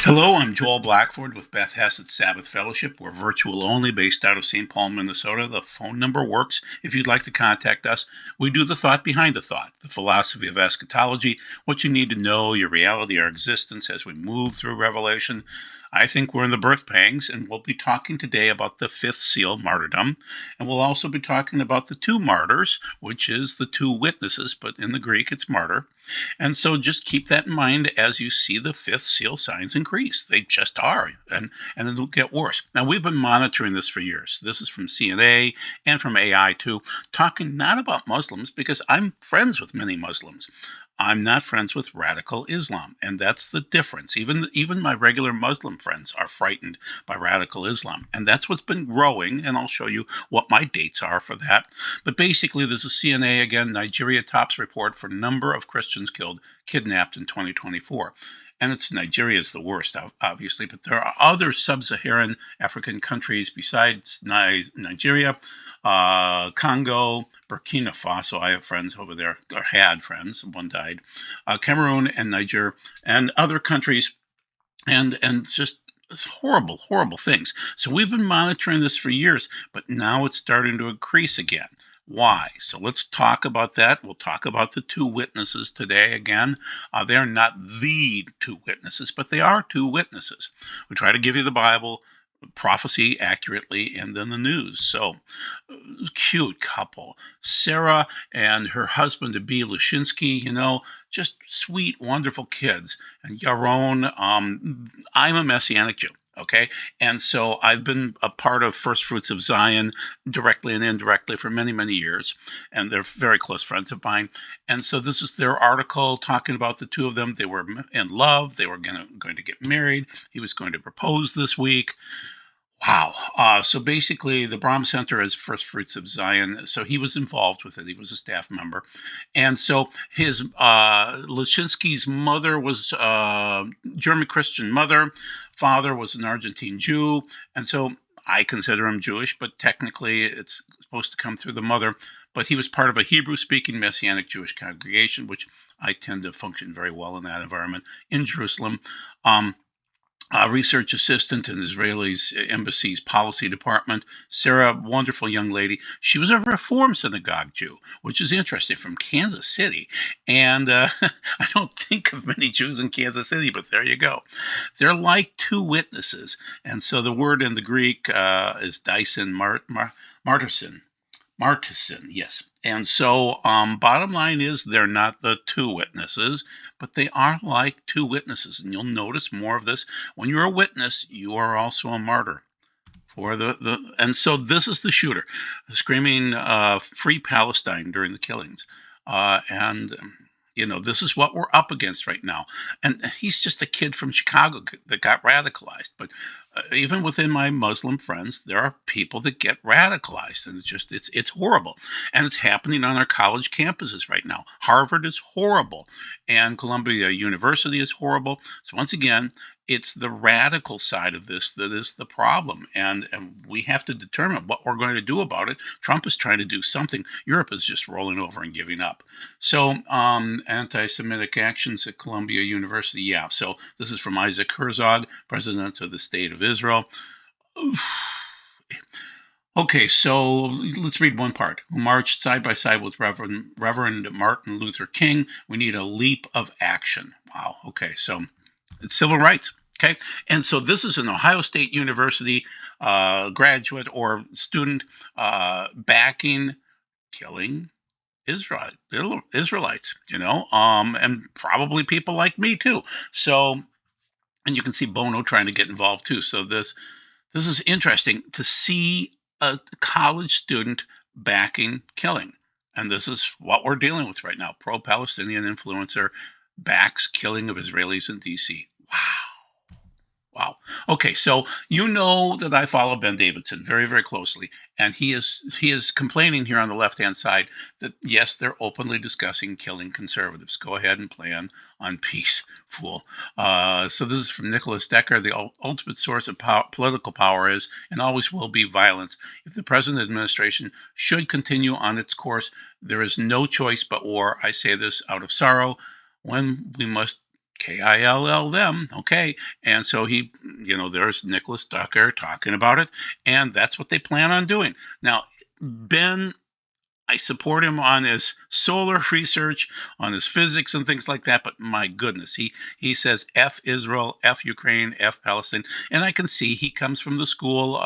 Hello, I'm Joel Blackford with Beth Hassett's Sabbath Fellowship. We're virtual only, based out of St. Paul, Minnesota. The phone number works if you'd like to contact us. We do the thought behind the thought, the philosophy of eschatology, what you need to know, your reality, our existence as we move through Revelation. I think we're in the birth pangs, and we'll be talking today about the fifth seal, martyrdom. And we'll also be talking about the two martyrs, which is the two witnesses, but in the Greek it's martyr. And so just keep that in mind as you see the fifth seal signs increase. They just are, and it'll get worse. Now, we've been monitoring this for years. This is from CNA and from AI too, talking not about Muslims, because I'm friends with many Muslims. I'm not friends with radical Islam, and that's the difference. Even my regular Muslim friends are frightened by radical Islam, and that's what's been growing, and I'll show you what my dates are for that. But basically, there's a CNA, again, Nigeria tops report for number of Christians killed, kidnapped in 2024. And it's Nigeria is the worst, obviously, but there are other sub-Saharan African countries besides Nigeria, Congo, Burkina Faso. I have friends over there, or had friends. One died. Cameroon and Niger, and other countries, and just horrible, horrible things. So we've been monitoring this for years, but now it's starting to increase again. Why? So let's talk about that. We'll talk about the two witnesses today again. They're not the two witnesses, but they are two witnesses. We try to give you the Bible, prophecy accurately, and then the news. So, cute couple. Sarah and her husband to be, Lischinsky, just sweet, wonderful kids. And Yaron, I'm a Messianic Jew. Okay. And so I've been a part of First Fruits of Zion directly and indirectly for many, many years. And they're very close friends of mine. And so this is their article talking about the two of them. They were in love. They were going to get married. He was going to propose this week. Wow. So basically, the Brahm Center is First Fruits of Zion. So he was involved with it. He was a staff member. And so his Lischinsky's mother was German Christian mother. Father was an Argentine Jew. And so I consider him Jewish, but technically it's supposed to come through the mother. But he was part of a Hebrew-speaking Messianic Jewish congregation, which I tend to function very well in that environment in Jerusalem. Research assistant in Israeli's embassy's policy department. Sarah, wonderful young lady. She was a Reform synagogue Jew, which is interesting, from Kansas City. And I don't think of many Jews in Kansas City, but there you go. They're like two witnesses. And so the word in the Greek is Dyson Martyrson. Martyson, yes. And so bottom line is they're not the two witnesses, but they are like two witnesses. And you'll notice more of this. When you're a witness, you are also a martyr. And so this is the shooter screaming free Palestine during the killings. This is what we're up against right now. And he's just a kid from Chicago that got radicalized. But even within my Muslim friends, there are people that get radicalized. And it's horrible. And it's happening on our college campuses right now. Harvard is horrible. And Columbia University is horrible. So once again, it's the radical side of this that is the problem. And we have to determine what we're going to do about it. Trump is trying to do something. Europe is just rolling over and giving up. So anti-Semitic actions at Columbia University. Yeah, so this is from Isaac Herzog, president of the State of Israel. Okay, so let's read one part. Who marched side by side with Reverend Martin Luther King. We need a leap of action. Wow, okay, so it's civil rights. Okay, and so this is an Ohio State University graduate or student backing killing Israelites, and probably people like me too. So, and you can see Bono trying to get involved too. So this is interesting to see a college student backing killing. And this is what we're dealing with right now. Pro-Palestinian influencer backs killing of Israelis in D.C. Wow. Wow. Okay, so you know that I follow Ben Davidson very, very closely, and he is complaining here on the left-hand side that, yes, they're openly discussing killing conservatives. Go ahead and plan on peace, fool. So this is from Nicholas Decker. The ultimate source of political power is and always will be violence. If the present administration should continue on its course, there is no choice but war. I say this out of sorrow. When we must Kill them. Okay. And so there's Nicholas Ducker talking about it. And that's what they plan on doing. Now, Ben, I support him on his solar research, on his physics and things like that. But my goodness, he says F Israel, F Ukraine, F Palestine, and I can see he comes from the school,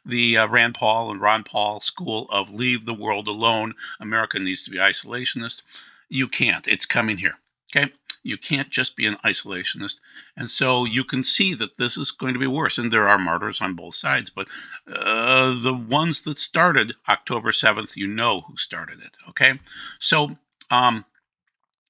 the Rand Paul and Ron Paul school of leave the world alone. America needs to be isolationist. You can't. It's coming here. Okay. You can't just be an isolationist. And so you can see that this is going to be worse. And there are martyrs on both sides. But the ones that started October 7th, you know who started it. Okay. So,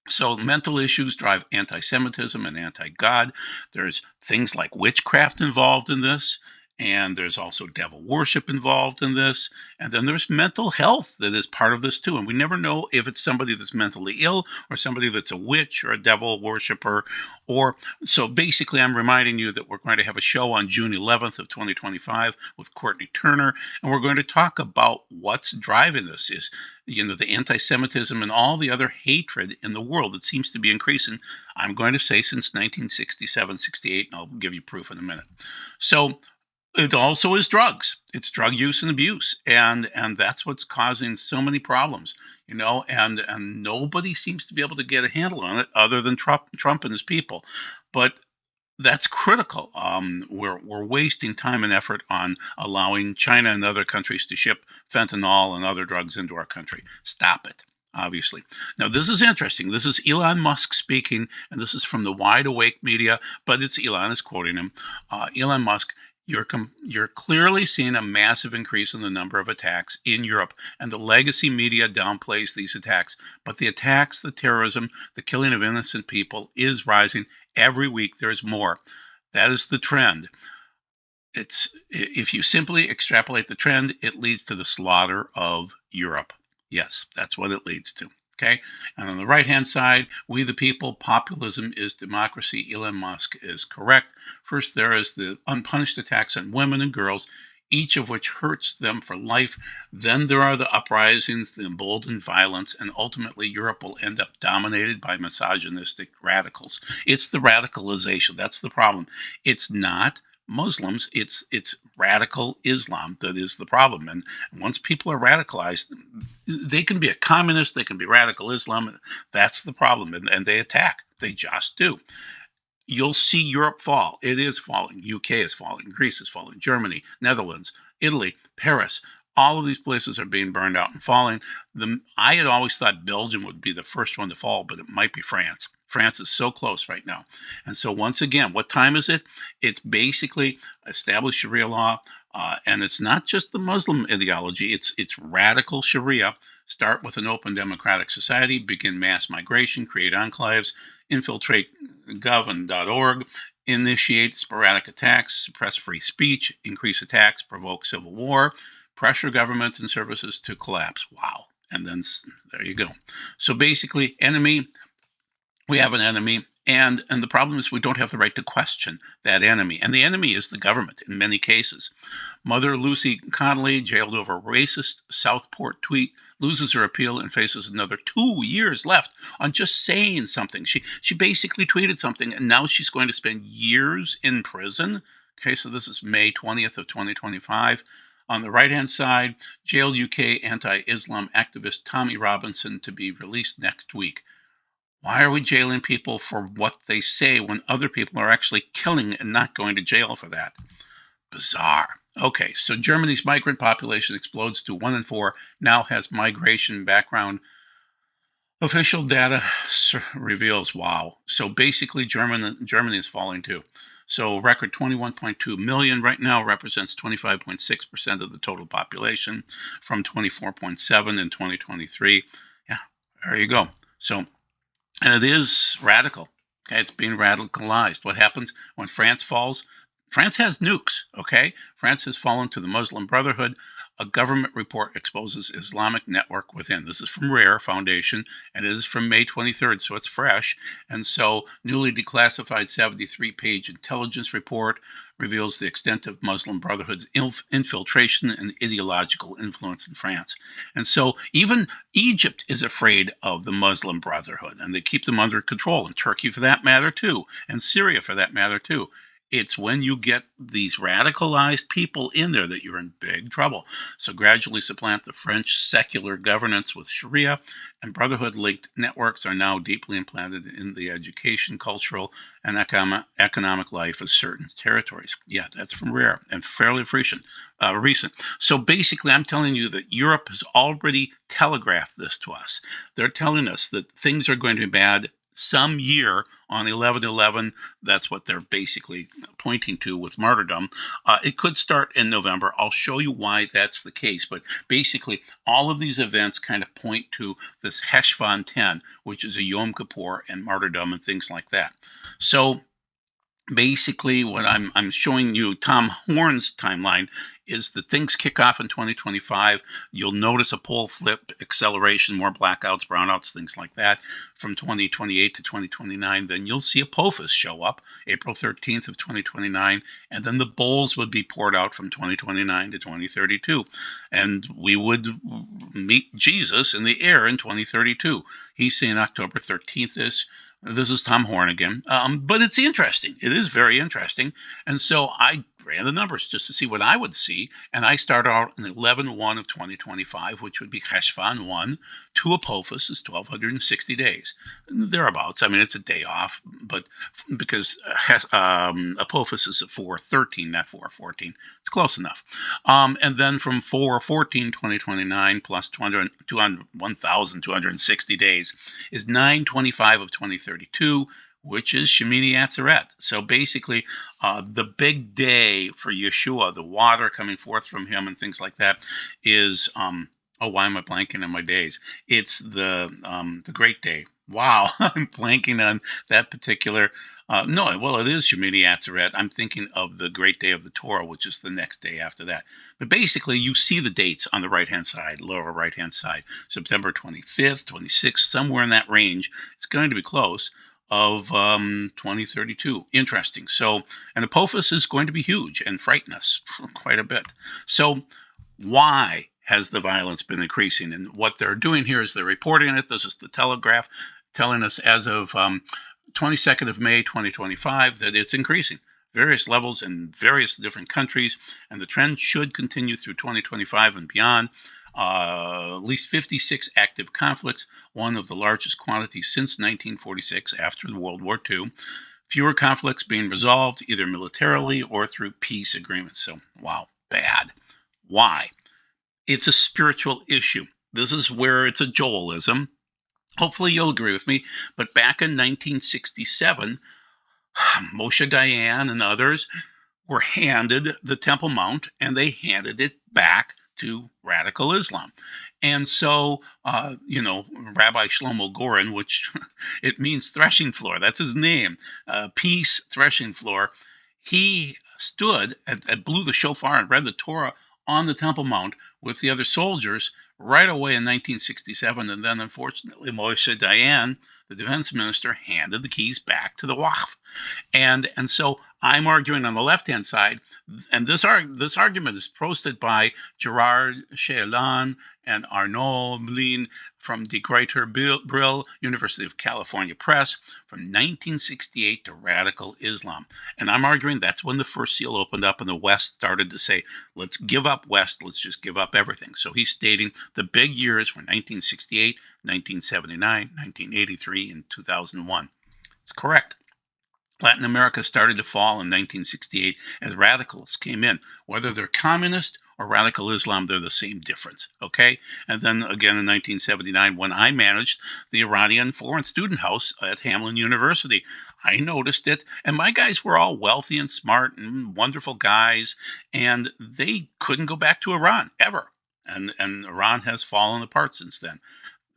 so mental issues drive anti-Semitism and anti-God. There's things like witchcraft involved in this. And there's also devil worship involved in this. And then there's mental health that is part of this too. And we never know if it's somebody that's mentally ill or somebody that's a witch or a devil worshiper. So basically, I'm reminding you that we're going to have a show on June 11th of 2025 with Courtney Turner. And we're going to talk about what's driving this is, the anti-Semitism and all the other hatred in the world that seems to be increasing. I'm going to say since 1967, 68, and I'll give you proof in a minute. So it also is drugs. It's drug use and abuse, and that's what's causing so many problems, and nobody seems to be able to get a handle on it other than Trump and his people. But that's critical. We're wasting time and effort on allowing China and other countries to ship fentanyl and other drugs into our country. Stop it. Obviously. Now, this is interesting. This is Elon Musk speaking, and this is from the Wide Awake media, but it's Elon is quoting him. Elon Musk, you're clearly seeing a massive increase in the number of attacks in Europe, and the legacy media downplays these attacks. But the attacks, the terrorism, the killing of innocent people is rising. Every week there's more. That is the trend. If you simply extrapolate the trend, it leads to the slaughter of Europe. Yes, that's what it leads to. Okay. And on the right-hand side, we the people, populism is democracy. Elon Musk is correct. First, there is the unpunished attacks on women and girls, each of which hurts them for life. Then there are the uprisings, the emboldened violence, and ultimately Europe will end up dominated by misogynistic radicals. It's the radicalization. That's the problem. It's not Muslims, it's radical Islam that is the problem. And once people are radicalized, they can be a communist, they can be radical Islam. That's the problem. And they attack. They just do. You'll see Europe fall. It is falling. UK is falling. Greece is falling. Germany, Netherlands, Italy, Paris. All of these places are being burned out and falling. I had always thought Belgium would be the first one to fall, but it might be France. France is so close right now. And so once again, what time is it? It's basically established Sharia law, and it's not just the Muslim ideology. It's radical Sharia. Start with an open democratic society, begin mass migration, create enclaves, infiltrate gov.org, initiate sporadic attacks, suppress free speech, increase attacks, provoke civil war, pressure government and services to collapse. Wow. And then there you go. So basically, we have an enemy, and the problem is we don't have the right to question that enemy. And the enemy is the government in many cases. Mother Lucy Connolly, jailed over racist Southport tweet, loses her appeal and faces another 2 years left on just saying something. She basically tweeted something, and now she's going to spend years in prison. Okay, so this is May 20th of 2025. On the right-hand side, jailed UK anti-Islam activist Tommy Robinson to be released next week. Why are we jailing people for what they say when other people are actually killing and not going to jail for that? Bizarre. Okay, so Germany's migrant population explodes to 1 in 4, now has migration background. Official data reveals, wow. So basically Germany is falling too. So record 21.2 million right now represents 25.6% of the total population from 24.7 in 2023. Yeah, there you go. So, and it is radical. Okay, it's being radicalized. What happens when France falls? France has nukes, okay? France has fallen to the Muslim Brotherhood. A government report exposes Islamic network within. This is from Rare Foundation, and it is from May 23rd, so it's fresh. And so, newly declassified 73-page intelligence report reveals the extent of Muslim Brotherhood's infiltration and ideological influence in France. And so, even Egypt is afraid of the Muslim Brotherhood, and they keep them under control, and Turkey for that matter, too, and Syria for that matter, too. It's when you get these radicalized people in there that you're in big trouble. So gradually supplant the French secular governance with Sharia, and Brotherhood-linked networks are now deeply implanted in the education, cultural, and economic life of certain territories. Yeah, that's from Rare and fairly recent. So basically, I'm telling you that Europe has already telegraphed this to us. They're telling us that things are going to be bad some year on 11/11. That's what they're basically pointing to with martyrdom. It could start in November. I'll show you why that's the case. But basically, all of these events kind of point to this Heshvan 10, which is a Yom Kippur and martyrdom and things like that. So basically what I'm showing you, Tom Horn's timeline, is that things kick off in 2025. You'll notice a pole flip, acceleration, more blackouts, brownouts, things like that from 2028 to 2029. Then you'll see Apophis show up April 13th of 2029, and then the bowls would be poured out from 2029 to 2032, and we would meet Jesus in the air in 2032. He's saying October 13th is. This is Tom Horn again. But it's interesting. It is very interesting. And so I ran the numbers just to see what I would see. And I start out in 11/1 of 2025, which would be Heshvan 1, to Apophis is 1,260 days. Thereabouts. I mean, it's a day off, but because Apophis is at 4/13, not 4/14. It's close enough. And then from 4/14, 2029 plus 1,260 days is 9/25 of 2032, which is Shemini Atzeret. So basically, the big day for Yeshua, the water coming forth from him and things like that, is why am I blanking on my days? It's the great day. Wow, I'm blanking on that particular. No, well, it is Shemini Atzeret. I'm thinking of the great day of the Torah, which is the next day after that. But basically, you see the dates on the right-hand side, lower right-hand side. September 25th, 26th, somewhere in that range. It's going to be close of 2032. Interesting. So, and Apophis is going to be huge and frighten us quite a bit. So, why has the violence been increasing? And what they're doing here is they're reporting it. This is the Telegraph telling us as of 22nd of May, 2025, that it's increasing. Various levels in various different countries, and the trend should continue through 2025 and beyond. At least 56 active conflicts, one of the largest quantities since 1946 after World War II. Fewer conflicts being resolved either militarily or through peace agreements. So, wow, bad. Why? It's a spiritual issue. This is where it's a Joelism. Hopefully you'll agree with me, but back in 1967, Moshe Dayan and others were handed the Temple Mount, and they handed it back to radical Islam. And so, Rabbi Shlomo Goren, which it means threshing floor, that's his name, peace threshing floor, he stood and blew the shofar and read the Torah on the Temple Mount with the other soldiers right away in 1967. And then, unfortunately, Moshe Dayan, the defense minister, handed the keys back to the Waqf. And so I'm arguing on the left-hand side, and this argument is posted by Gerard Chelan and Arnaud Blin from De Gruyter Brill, University of California Press, from 1968 to radical Islam. And I'm arguing that's when the first seal opened up and the West started to say, let's give up West, let's just give up everything. So he's stating the big years were 1968, 1979, 1983, and 2001. It's correct. Latin America started to fall in 1968 as radicals came in. Whether they're communist or radical Islam, they're the same difference, okay? And then again in 1979, when I managed the Iranian Foreign Student House at Hamline University, I noticed it, and my guys were all wealthy and smart and wonderful guys, and they couldn't go back to Iran, ever. And Iran has fallen apart since then.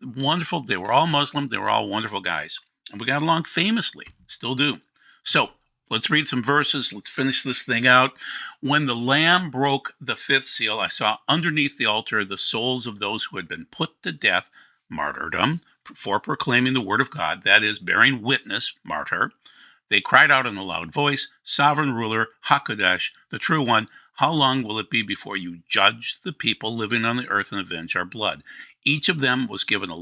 Wonderful, they were all Muslim, they were all wonderful guys. And we got along famously, still do. So let's read some verses. Let's finish this thing out. When the Lamb broke the fifth seal, I saw underneath the altar the souls of those who had been put to death, martyrdom, for proclaiming the word of God, that is, bearing witness, martyr. They cried out in a loud voice, Sovereign ruler, Hakodesh, the true one, how long will it be before you judge the people living on the earth and avenge our blood? Each of them was given a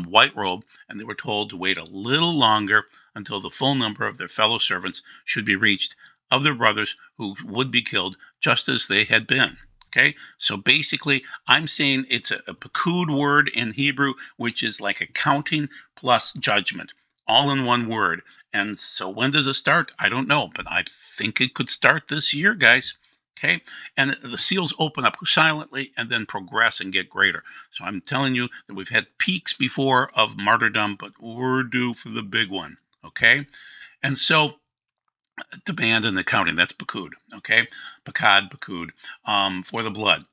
white robe, and they were told to wait a little longer until the full number of their fellow servants should be reached, of their brothers who would be killed just as they had been. Okay, so basically, I'm saying it's a pakud word in Hebrew, which is like accounting plus judgment, all in one word. And so when does it start? I don't know, but I think it could start this year, guys. Okay, and the seals open up silently and then progress and get greater. So I'm telling you that we've had peaks before of martyrdom, but we're due for the big one. Okay, and so the band and the counting, that's pakud. Okay, pakud, for the blood.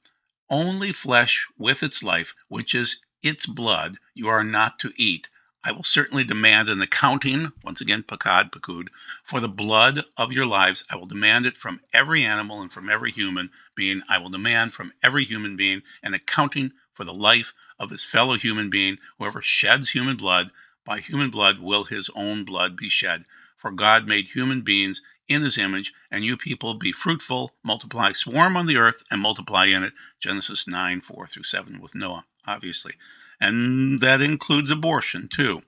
Only flesh with its life, which is its blood, you are not to eat. I will certainly demand an accounting, once again, pakud, for the blood of your lives. I will demand it from every animal and from every human being. I will demand from every human being an accounting for the life of his fellow human being. Whoever sheds human blood, by human blood will his own blood be shed. For God made human beings in his image, and you people be fruitful, multiply, swarm on the earth, and multiply in it. Genesis 9:4-7 with Noah, obviously. And that includes abortion, too.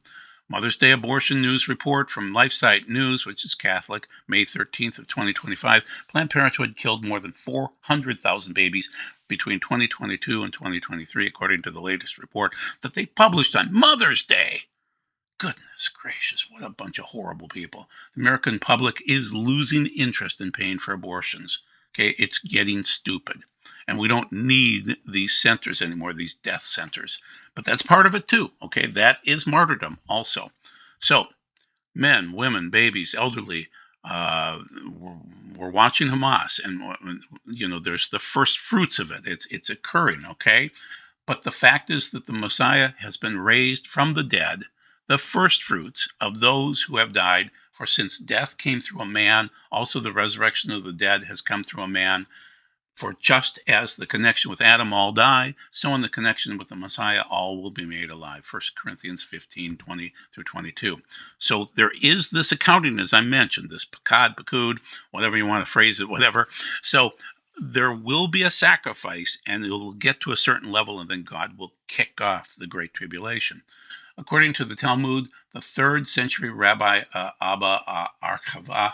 Mother's Day abortion news report from LifeSite News, which is Catholic, May 13th of 2025. Planned Parenthood killed more than 400,000 babies between 2022 and 2023, according to the latest report that they published on Mother's Day. Goodness gracious, what a bunch of horrible people. The American public is losing interest in paying for abortions. Okay, it's getting stupid. And we don't need these centers anymore, these death centers. But that's part of it too. Okay, that is martyrdom also. So, men, women, babies, elderly, we're watching Hamas, and there's the first fruits of it. It's occurring. Okay, but the fact is that the Messiah has been raised from the dead, the first fruits of those who have died. For since death came through a man, also the resurrection of the dead has come through a man. For just as the connection with Adam all die, so in the connection with the Messiah all will be made alive. 1 Corinthians 15:20-22. So there is this accounting, as I mentioned, this pakud, whatever you want to phrase it, whatever. So there will be a sacrifice, and it will get to a certain level, and then God will kick off the Great Tribulation. According to the Talmud, the 3rd century Rabbi Abba Arichva,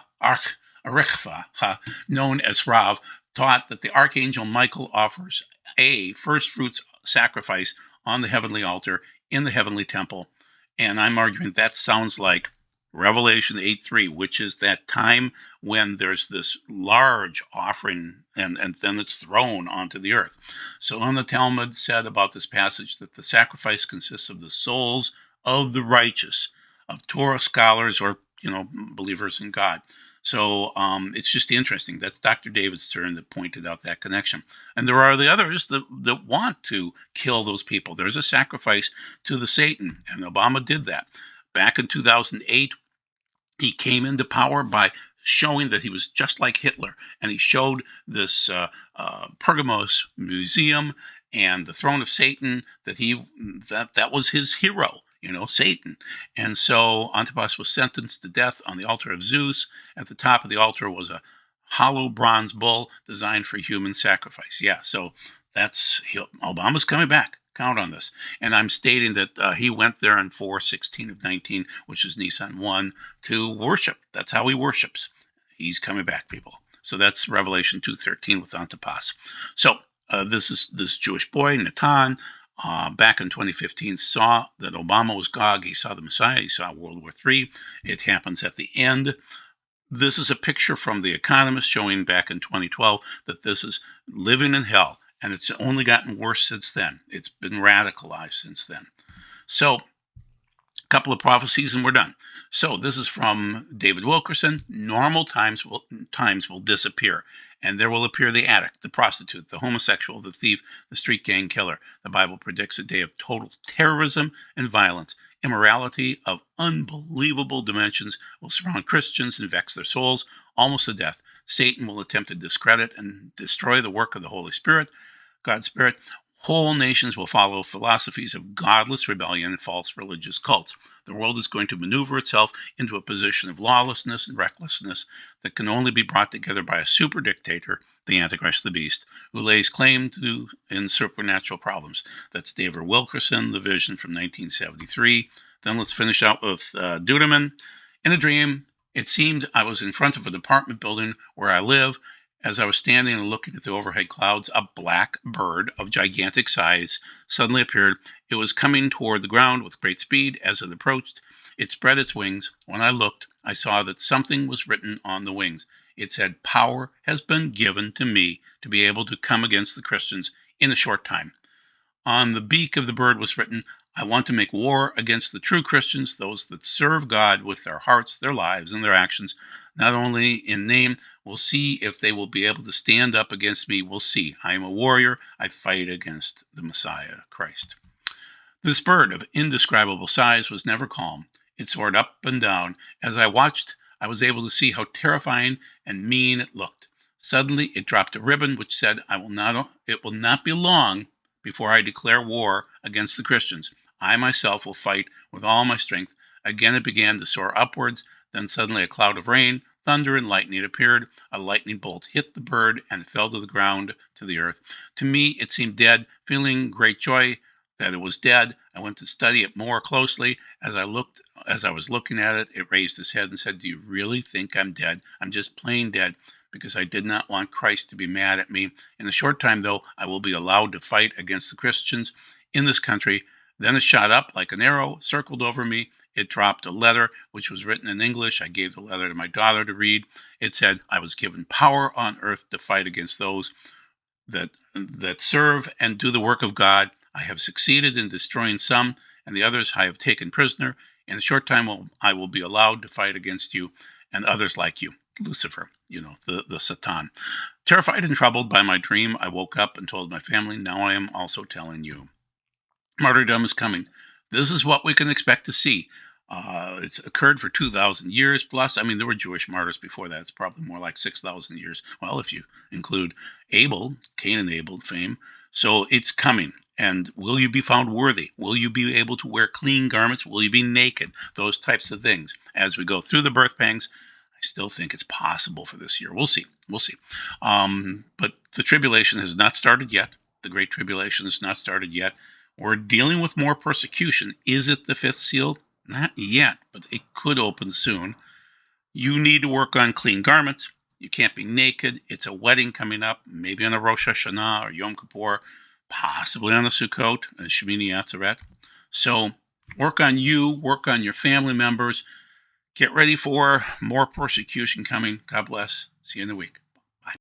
known as Rav, taught that the Archangel Michael offers a first fruits sacrifice on the heavenly altar in the heavenly temple. And I'm arguing that sounds like Revelation 8:3, which is that time when there's this large offering and then it's thrown onto the earth. So on the Talmud said about this passage that the sacrifice consists of the souls of the righteous, of Torah scholars or believers in God. So it's just interesting. That's Dr. David Stern that pointed out that connection. And there are the others that want to kill those people. There's a sacrifice to the Satan, and Obama did that. Back in 2008, he came into power by showing that he was just like Hitler. And he showed this Pergamos Museum and the throne of Satan that was his hero. Satan. And so Antipas was sentenced to death on the altar of Zeus. At the top of the altar was a hollow bronze bull designed for human sacrifice. Yeah, so Obama's coming back. Count on this. And I'm stating that he went there in 4/16 of 19, which is Nisan 1, to worship. That's how he worships. He's coming back, people. So that's Revelation 2:13 with Antipas. So this is this Jewish boy, Natan, back in 2015, saw that Obama was Gog. He saw the Messiah. He saw World War III. It happens at the end. This is a picture from The Economist showing back in 2012 that this is living in hell, and it's only gotten worse since then. It's been radicalized since then. So a couple of prophecies and we're done. So this is from David Wilkerson. Normal times will disappear, and there will appear the addict, the prostitute, the homosexual, the thief, the street gang killer. The Bible predicts a day of total terrorism and violence. Immorality of unbelievable dimensions will surround Christians and vex their souls almost to death. Satan will attempt to discredit and destroy the work of the Holy Spirit, God's Spirit. Whole nations will follow philosophies of godless rebellion and false religious cults. The world is going to maneuver itself into a position of lawlessness and recklessness that can only be brought together by a super dictator, the Antichrist, the Beast, who lays claim to in supernatural problems. That's David Wilkerson, The Vision from 1973. Then let's finish out with Dudeman. In a dream, it seemed I was in front of an apartment building where I live. As I was standing and looking at the overhead clouds, a black bird of gigantic size suddenly appeared. It was coming toward the ground with great speed. As it approached, it spread its wings. When I looked, I saw that something was written on the wings. It said, "Power has been given to me to be able to come against the Christians in a short time." On the beak of the bird was written, "I want to make war against the true Christians, those that serve God with their hearts, their lives, and their actions, not only in name. We'll see if they will be able to stand up against me. We'll see. I am a warrior. I fight against the Messiah, Christ." This bird of indescribable size was never calm. It soared up and down. As I watched, I was able to see how terrifying and mean it looked. Suddenly, it dropped a ribbon which said, "It will not be long before I declare war against the Christians. I myself will fight with all my strength." Again it began to soar upwards. Then suddenly a cloud of rain, thunder, and lightning appeared. A lightning bolt hit the bird and fell to the ground, to the earth. To me, it seemed dead. Feeling great joy that it was dead, I went to study it more closely. As I was looking at it, it raised its head and said, "Do you really think I'm dead? I'm just plain dead, because I did not want Christ to be mad at me. In a short time, though, I will be allowed to fight against the Christians in this country." Then it shot up like an arrow, circled over me. It dropped a letter which was written in English. I gave the letter to my daughter to read. It said, "I was given power on earth to fight against those that serve and do the work of God. I have succeeded in destroying some, and the others I have taken prisoner. In a short time, I will be allowed to fight against you and others like you." Lucifer, the Satan. Terrified and troubled by my dream, I woke up and told my family, "Now I am also telling you. Martyrdom is coming. This is what we can expect to see." It's occurred for 2,000 years plus. I mean, there were Jewish martyrs before that. It's probably more like 6,000 years. Well, if you include Abel, Cain and Abel fame. So it's coming. And will you be found worthy? Will you be able to wear clean garments? Will you be naked? Those types of things. As we go through the birth pangs, I still think it's possible for this year. We'll see. We'll see. But the tribulation has not started yet. The Great Tribulation has not started yet. We're dealing with more persecution. Is it the fifth seal? Not yet, but it could open soon. You need to work on clean garments. You can't be naked. It's a wedding coming up, maybe on a Rosh Hashanah or Yom Kippur, possibly on a Sukkot, a Shemini Atzeret. So work on you, work on your family members. Get ready for more persecution coming. God bless. See you in a week.